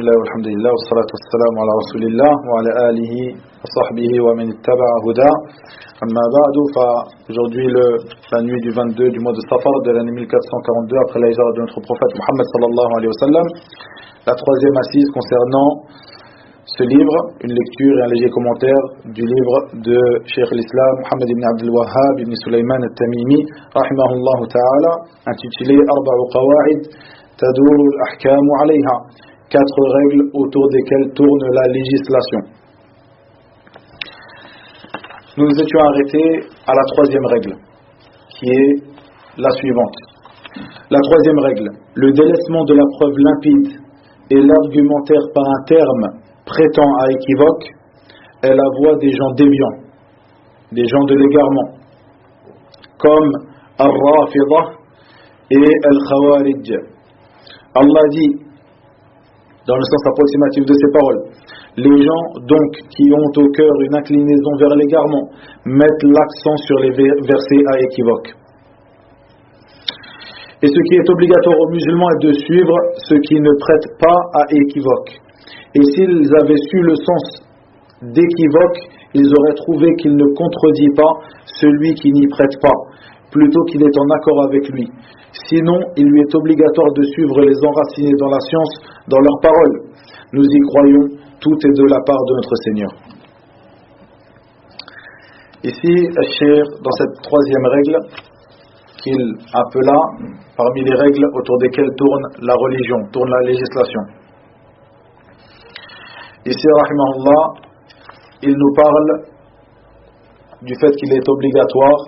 Bismillah, alhamdulillah, wa salatu wa salam ala rasulillah wa ala alihi wa sahbihi wa man ittaba'a huda. Amma ba'du, aujourd'hui la nuit du 22 du mois de Safar de l'année 1442 après la hijra de notre prophète Muhammad sallallahu alayhi wa sallam, la troisième assise concernant ce livre, une lecture et un léger commentaire du livre de Cheikh l'Islam Muhammad ibn Abdul Wahhab ibn Sulaiman al-Tamimi rahimahullah ta'ala, intitulé Arba'u Qawa'id Taduru al-Ahkamu alayha, 4 règles autour desquelles tourne la législation. Nous nous étions arrêtés à la troisième règle, qui est la suivante. La troisième règle, le délaissement de la preuve limpide et l'argumentaire par un terme prêtant à équivoque est la voie des gens déviants, des gens de l'égarement, comme Al-Rafidah et Al-Khawarij. Allah dit, dans le sens approximatif de ces paroles, les gens donc qui ont au cœur une inclinaison vers l'égarement mettent l'accent sur les versets à équivoque. Et ce qui est obligatoire aux musulmans est de suivre ceux qui ne prêtent pas à équivoque. Et s'ils avaient su le sens d'équivoque, ils auraient trouvé qu'il ne contredit pas celui qui n'y prête pas, plutôt qu'il est en accord avec lui. Sinon, il lui est obligatoire de suivre les enracinés dans la science, dans leurs paroles. Nous y croyons, tout est de la part de notre Seigneur. Ici, Cheikh, dans cette troisième règle, qu'il appela parmi les règles autour desquelles tourne la religion, tourne la législation. Ici, rahimahullah, il nous parle du fait qu'il est obligatoire,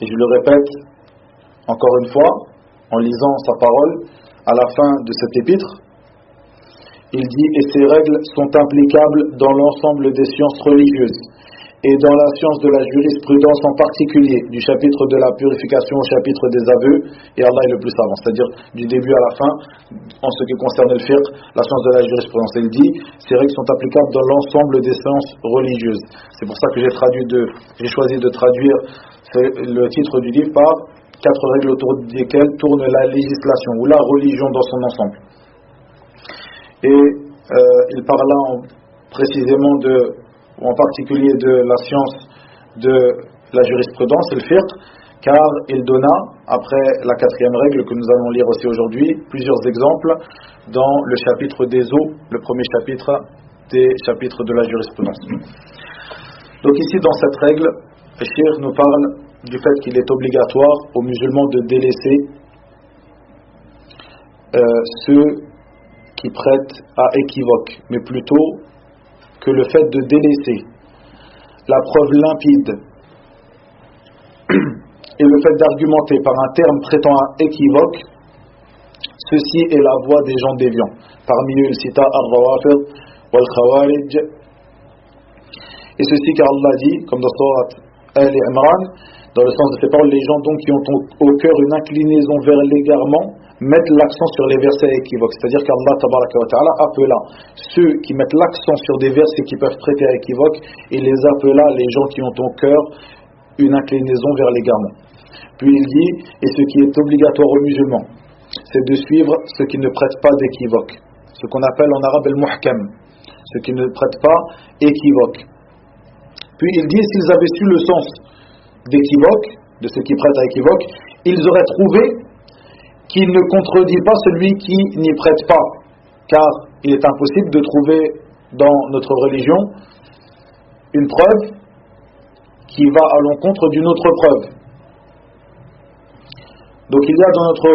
et je le répète encore une fois, en lisant sa parole, à la fin de cet épître, il dit « Et ces règles sont implicables dans l'ensemble des sciences religieuses, et dans la science de la jurisprudence en particulier, du chapitre de la purification au chapitre des aveux, et Allah est le plus savant, c'est-à-dire du début à la fin, en ce qui concerne le fiqh, la science de la jurisprudence. Il dit, ces règles sont applicables dans l'ensemble des sciences religieuses. C'est pour ça que j'ai choisi de traduire le titre du livre par 4 règles autour desquelles tourne la législation, ou la religion dans son ensemble. Et il parla précisément en particulier de la science de la jurisprudence, le fiqh, car il donna, après la 4e règle que nous allons lire aussi aujourd'hui, plusieurs exemples dans le chapitre des eaux, le premier chapitre des chapitres de la jurisprudence. Donc ici, dans cette règle, le cheikh nous parle du fait qu'il est obligatoire aux musulmans de délaisser ceux qui prêtent à équivoque, mais plutôt que le fait de délaisser la preuve limpide et le fait d'argumenter par un terme prêtant à équivoque, ceci est la voie des gens déviants. Parmi eux, il cita Al-Rawafid wal-Khawarij. Et ceci car Allah dit, comme dans Surat Al-Imran, dans le sens de ces paroles, les gens donc qui ont au cœur une inclinaison vers l'égarement mettent l'accent sur les versets équivoques. C'est-à-dire qu'Allah tabaraka wa ta'ala appela ceux qui mettent l'accent sur des versets qui peuvent prêter à équivoque, et les appela les gens qui ont au cœur une inclinaison vers l'égarement. Puis il dit, et ce qui est obligatoire aux musulmans, c'est de suivre ceux qui ne prêtent pas d'équivoque, ce qu'on appelle en arabe al-muhkam, ceux qui ne prêtent pas équivoque. Puis il dit, s'ils avaient su le sens d'équivoque, de ceux qui prêtent à équivoque, ils auraient trouvé qu'il ne contredit pas celui qui n'y prête pas, car il est impossible de trouver dans notre religion une preuve qui va à l'encontre d'une autre preuve. Donc il y a dans notre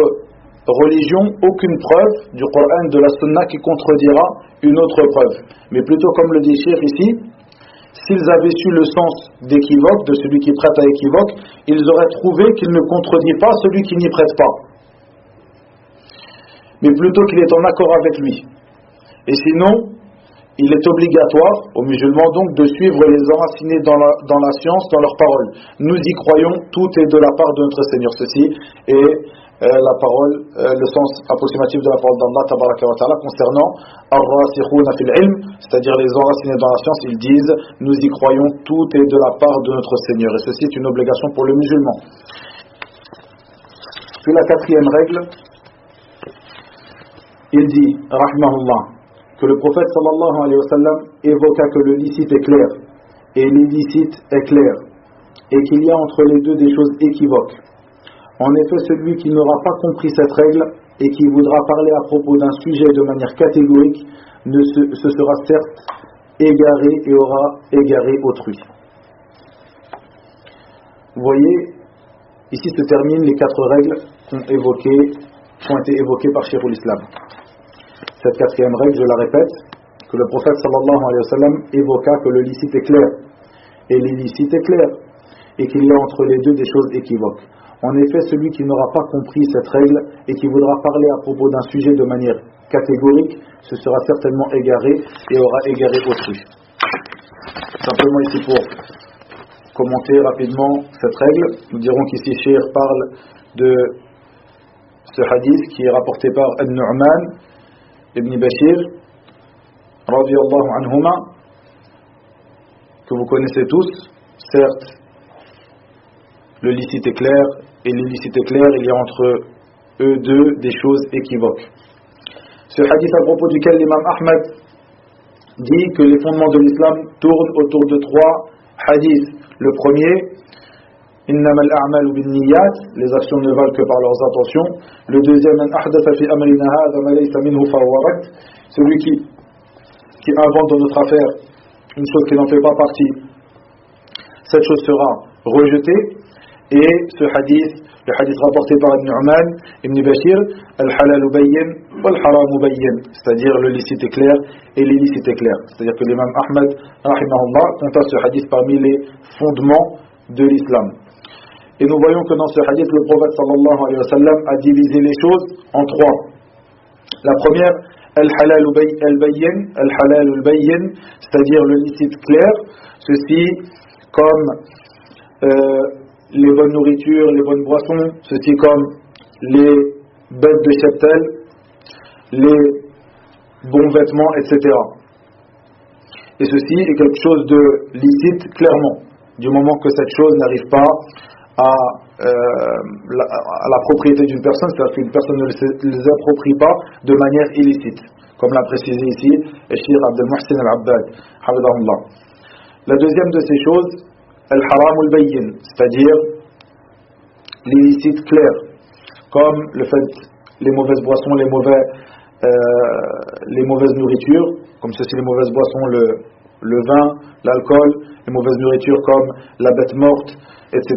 religion aucune preuve du Coran, de la Sunna qui contredira une autre preuve, mais plutôt comme le dit Cheikh ici, s'ils avaient su le sens d'équivoque, de celui qui prête à équivoque, ils auraient trouvé qu'il ne contredit pas celui qui n'y prête pas, mais plutôt qu'il est en accord avec lui. Et sinon, il est obligatoire aux musulmans donc de suivre les enracinés dans la science, dans leurs paroles. Nous y croyons, tout est de la part de notre Seigneur. Ceci est la parole, le sens approximatif de la parole d'Allah tabaraka wa ta'ala concernant ar-rasikhuna fil ilm, c'est-à-dire les enracinés dans la science. Ils disent, nous y croyons, tout est de la part de notre Seigneur. Et ceci est une obligation pour le musulman. Puis la 4e règle, il dit, rahimahullah, que le prophète sallallahu alayhi wa sallam évoqua que le licite est clair et l'illicite est clair et qu'il y a entre les deux des choses équivoques. En effet, celui qui n'aura pas compris cette règle et qui voudra parler à propos d'un sujet de manière catégorique se sera certes égaré et aura égaré autrui. Vous voyez, ici se terminent les 4 règles qui ont été évoquées par Cheikh l'Islam. Cette 4e règle, je la répète, que le prophète sallallahu alayhi wa sallam évoqua que le licite est clair et l'illicite est clair et qu'il y a entre les deux des choses équivoques. En effet, celui qui n'aura pas compris cette règle et qui voudra parler à propos d'un sujet de manière catégorique se sera certainement égaré et aura égaré autrui. Simplement ici pour commenter rapidement cette règle, nous dirons qu'ici Cheikh parle de ce hadith qui est rapporté par An-Nu'man ibn Bashir radiyallahu anhuma, que vous connaissez tous. Certes, le licite est clair et l'illicite est clair, il y a entre eux deux des choses équivoques. Ce hadith à propos duquel l'imam Ahmad dit que les fondements de l'islam tournent autour de 3 hadiths. Le premier, innama al-a'malu bin-niyyat, les actions ne valent que par leurs intentions. Le deuxième, man ahdatha fi amrina hadha ma laysa minhu fa huwa rad, celui qui invente dans notre affaire une chose qui n'en fait pas partie, cette chose sera rejetée. Et ce hadith, le hadith rapporté par Nu'man ibn Bashir, al-halalu bayyin wal-haramu bayyin, c'est-à-dire le licite est clair et l'illicite est clair. C'est-à-dire que l'imam Ahmad rahimahullah compta ce hadith parmi les fondements de l'islam. Et nous voyons que dans ce hadith, le prophète sallallahu alayhi wa sallam a divisé les choses en 3. La première, al-halalu bayyin, al-halalu bayyin, c'est-à-dire le licite clair, ceci comme les bonnes nourritures, les bonnes boissons, ceci comme les bêtes de cheptel, les bons vêtements, etc. Et ceci est quelque chose de licite clairement, du moment que cette chose n'arrive pas à la propriété d'une personne, c'est-à-dire qu'une personne ne les approprie pas de manière illicite, comme l'a précisé ici Cheikh Abdel Muhsin al-Abbad, hafidahullah. La deuxième de ces choses, al-haram al-bayyin, c'est-à-dire l'illicite clair, comme le fait les mauvaises boissons, les mauvaises nourritures, comme ceci les mauvaises boissons, le vin, l'alcool, les mauvaises nourritures comme la bête morte, etc.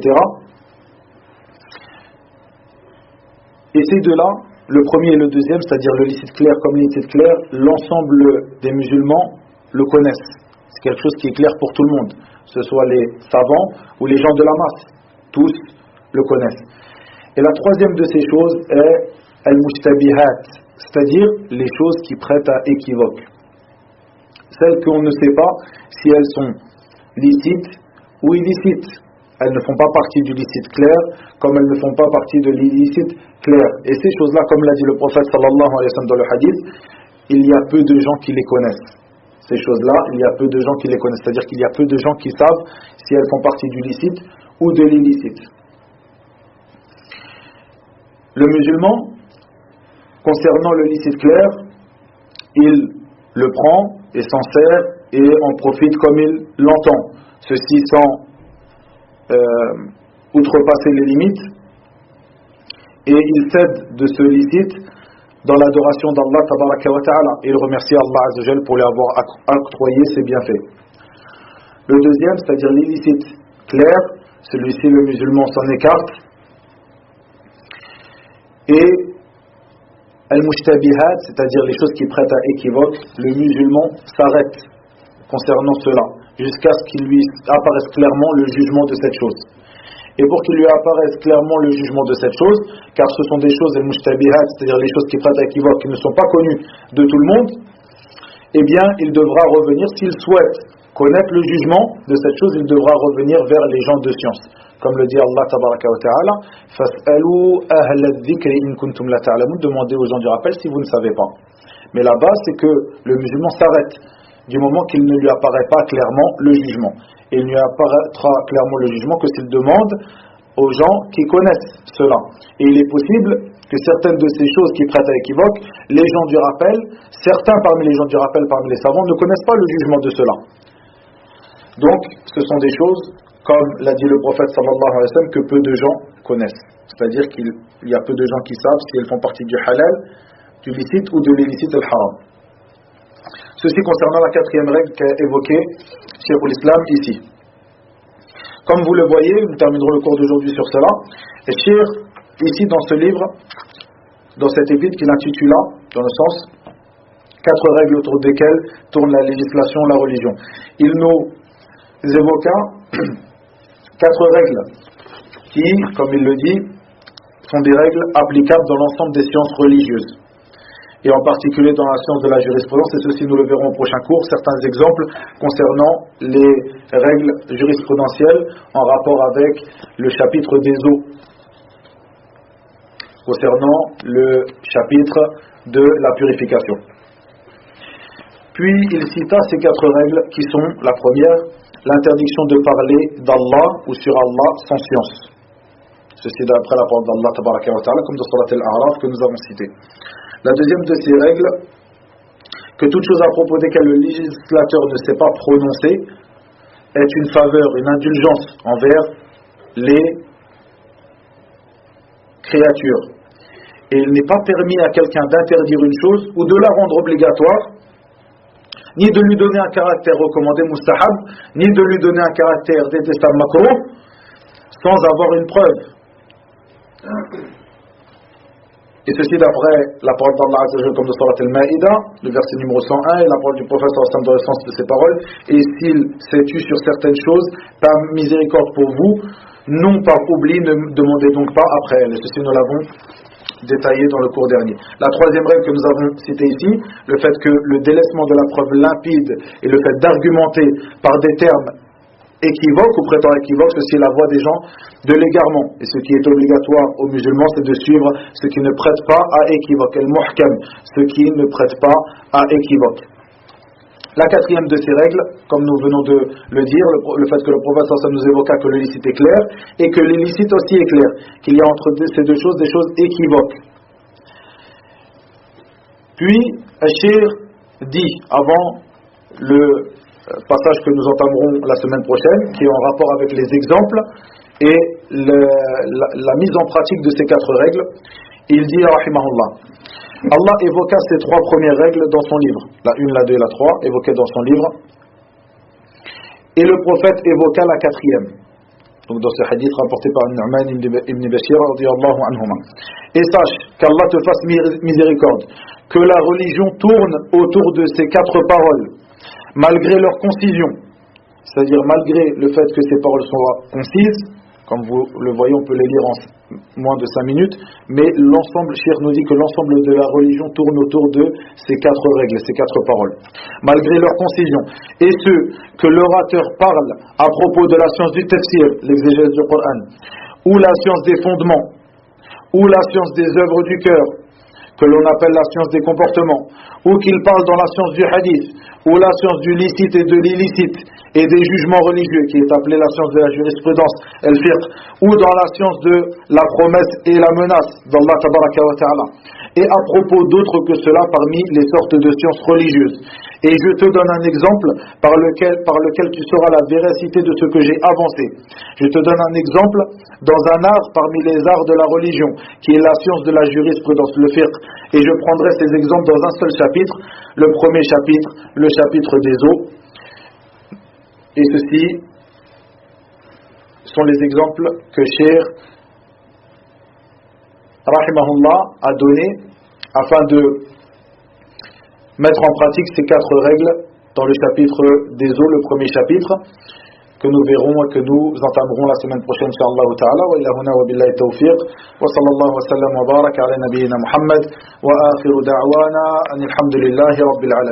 Et ces deux-là, le premier et le deuxième, c'est-à-dire le licite clair comme l'illicite clair, l'ensemble des musulmans le connaissent. C'est quelque chose qui est clair pour tout le monde, que ce soit les savants ou les gens de la masse, tous le connaissent. Et la troisième de ces choses est al-mushtabihat, c'est-à-dire les choses qui prêtent à équivoque. Celles qu'on ne sait pas si elles sont licites ou illicites. Elles ne font pas partie du licite clair, comme elles ne font pas partie de l'illicite clair. Et ces choses-là, comme l'a dit le prophète sallallahu alayhi wa sallam dans le hadith, il y a peu de gens qui les connaissent. Ces choses-là, il y a peu de gens qui les connaissent. C'est-à-dire qu'il y a peu de gens qui savent si elles font partie du licite ou de l'illicite. Le musulman, concernant le licite clair, il le prend et s'en sert et en profite comme il l'entend. Ceci sans outrepasser les limites, et il cède de ce licite dans l'adoration d'Allah tabaraka wa ta'ala, et il remercie Allah azza wa jalla pour lui avoir octroyé ses bienfaits. Le deuxième, c'est-à-dire l'illicite clair, celui-ci le musulman s'en écarte, et al-mushtabihat, c'est-à-dire les choses qui prêtent à équivoque, le musulman s'arrête concernant cela, jusqu'à ce qu'il lui apparaisse clairement le jugement de cette chose. Et pour qu'il lui apparaisse clairement le jugement de cette chose, car ce sont des choses, al-mushtabihat, c'est-à-dire les choses qui prêtent à équivoque, qui ne sont pas connues de tout le monde, eh bien, il devra revenir, s'il souhaite connaître le jugement de cette chose, il devra revenir vers les gens de science. Comme le dit Allah tabaraka wa ta'ala, fas'alu ahla dhikri in kuntum la ta'lamun, demandez aux gens du rappel si vous ne savez pas. Mais la base, c'est que le musulman s'arrête du moment qu'il ne lui apparaît pas clairement le jugement. Et il ne lui apparaîtra clairement le jugement que s'il demande aux gens qui connaissent cela. Et il est possible que certaines de ces choses qui prêtent à équivoque, les gens du rappel, certains parmi les gens du rappel, parmi les savants, ne connaissent pas le jugement de cela. Donc, ce sont des choses, comme l'a dit le prophète sallallahu alayhi wa sallam, que peu de gens connaissent. C'est-à-dire qu'il y a peu de gens qui savent si elles font partie du halal, du licite ou de l'illicite al-haram. Ceci concernant la quatrième règle qu'a évoquée Cheikh l'Islam ici. Comme vous le voyez, nous terminerons le cours d'aujourd'hui sur cela. Et Cheikh, ici dans ce livre, dans cet épître qu'il intitula, dans le sens, 4 règles autour desquelles tourne la législation, la religion. Il nous évoqua 4 règles qui, comme il le dit, sont des règles applicables dans l'ensemble des sciences religieuses. Et en particulier dans la science de la jurisprudence, et ceci nous le verrons au prochain cours, certains exemples concernant les règles jurisprudentielles en rapport avec le chapitre des eaux, concernant le chapitre de la purification. Puis il cita ces 4 règles qui sont, la première, l'interdiction de parler d'Allah ou sur Allah sans science. Ceci d'après la parole d'Allah tabaraka wa ta'ala, comme dans Surat al-A'raf que nous avons cité. La deuxième de ces règles, que toute chose à propos desquelles le législateur ne s'est pas prononcé, est une faveur, une indulgence envers les créatures. Et il n'est pas permis à quelqu'un d'interdire une chose ou de la rendre obligatoire, ni de lui donner un caractère recommandé mustahab, ni de lui donner un caractère détestable makruh, sans avoir une preuve. Et ceci d'après la parole d'Allah Azza wa Jalla comme de Surat al-Ma'ida, le verset numéro 101, et la parole du prophète dans le sens de ces paroles. Et s'il s'est tu sur certaines choses, par miséricorde pour vous, non par oubli, ne demandez donc pas après elles. Et ceci nous l'avons détaillé dans le cours dernier. La troisième règle que nous avons citée ici, le fait que le délaissement de la preuve limpide et le fait d'argumenter par des termes équivoques ou prétend équivoque, ceci est la voie des gens de l'égarement. Et ce qui est obligatoire aux musulmans, c'est de suivre ce qui ne prête pas à équivoque, al-muhkam, ce qui ne prête pas à équivoque. La quatrième de ces règles, comme nous venons de le dire, le fait que le prophète nous évoqua que le licite est clair et que l'illicite aussi est clair, qu'il y a entre ces deux choses des choses équivoques. Puis, Cheikh dit, avant le passage que nous entamerons la semaine prochaine, qui est en rapport avec les exemples et la mise en pratique de ces 4 règles, il dit, rahimahullah, Allah évoqua ces 3 premières règles dans son livre, la 1, la 2 et la 3, évoquées dans son livre, et le prophète évoqua la 4e, donc dans ce hadith rapporté par Nu'man ibn Bashir radiyallahu anhuma. Et sache qu'Allah te fasse miséricorde, que la religion tourne autour de ces 4 paroles, malgré leur concision, c'est-à-dire malgré le fait que ces paroles soient concises, comme vous le voyez, on peut les lire en moins de 5 minutes, mais l'ensemble, Cheikh nous dit que l'ensemble de la religion tourne autour de ces 4 règles, ces 4 paroles, malgré leur concision. Et ce que l'orateur parle à propos de la science du tafsir, l'exégèse du Coran, ou la science des fondements, ou la science des œuvres du cœur, que l'on appelle la science des comportements, ou qu'il parle dans la science du hadith, ou la science du licite et de l'illicite, et des jugements religieux, qui est appelée la science de la jurisprudence, el-fiqh, ou dans la science de la promesse et la menace d'Allah tabaraka wa ta'ala, et à propos d'autres que cela parmi les sortes de sciences religieuses. Et je te donne un exemple par lequel tu sauras la véracité de ce que j'ai avancé. Je te donne un exemple dans un art parmi les arts de la religion, qui est la science de la jurisprudence, le fiqh. Et je prendrai ces exemples dans un seul chapitre, le premier chapitre, le chapitre des eaux. Et ceci sont les exemples que Cheikh rahimahullah a donnés afin de mettre en pratique ces 4 règles dans le chapitre des eaux, le premier chapitre, que nous verrons et que nous entamerons la semaine prochaine, inshallah ta'ala. Wa ila huna wa billahi tawfiq. Wa sallallahu wa sallam wa baraka ala nabiyyina Muhammad. Wa akhiru da'wana anil hamdulillahi rabbil alamin.